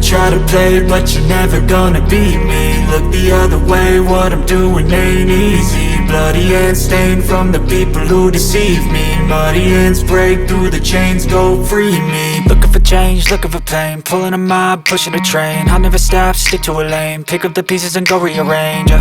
try to play, but you're never gonna beat me. Look the other way, what I'm doing ain't easy. Bloody hands stained from the people who deceive me. Muddy hands break through the chains, go free me. Looking for change, looking for pain, pulling a mob, pushing a train. I'll never stop, stick to a lane, pick up the pieces and go rearrange.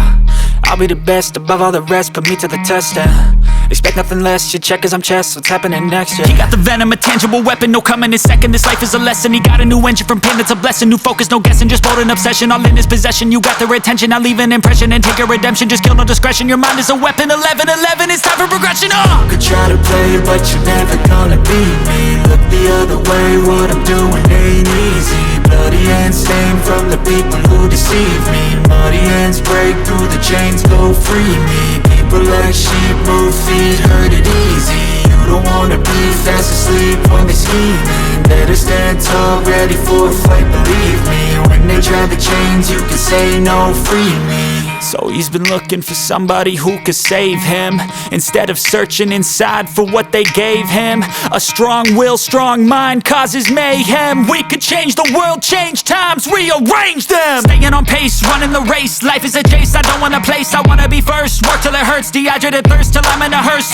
I'll be the best above all the rest, put me to the test and expect nothing less, your check is I'm chess, what's happening next, yeah. He got the venom, a tangible weapon, no coming in second. This life is a lesson, he got a new engine from pain, it's a blessing. New focus, no guessing, just bold and obsession. All in his possession, you got their attention. I'll leave an impression and take your redemption. Just kill, no discretion, your mind is a weapon. 11-11, it's time for progression, You could try to play, but you're never gonna beat me. Look the other way, what I'm doing ain't easy. Bloody hands stained from the people who deceive me. Muddy hands break through the chains, go free me. People like sheep move feet, hurt it easy. You don't wanna be fast asleep when they scheming. Better stand tall, ready for a fight, believe me. When they try the chains, you can say no, free me. So he's been looking for somebody who could save him, instead of searching inside for what they gave him. A strong will, strong mind causes mayhem. We could change the world, change times, rearrange them. Staying on pace, running the race. Life is a chase, I don't want a place, I wanna be first. Work till it hurts, dehydrated thirst till I'm in a hearse.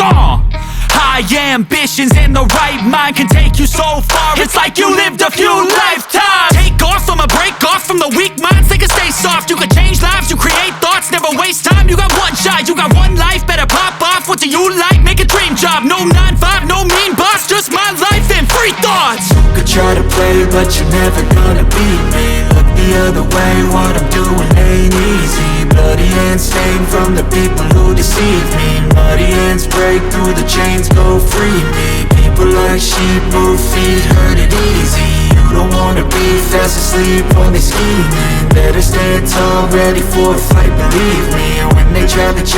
High ambitions and the right mind can take you so far. It's like you lived a few lifetimes. Take off, I'ma break off from the weak minds. They can stay soft, you can change lives, you create thoughts, never waste time. You got one shot, you got one life, better pop off. What do you like? Make a dream job. No 9-5, no mean boss, just my life and free thoughts. You could try to play, but you're never gonna beat me. Look the other way, what I'm doing ain't easy. Bloody hands stained from the people who deceive me. Muddy hands break through the chains, go free me. People like sheep move feet, hurt it easy. You don't wanna be fast asleep when they scheming. Better stand tall, ready for a fight, believe me. When they try to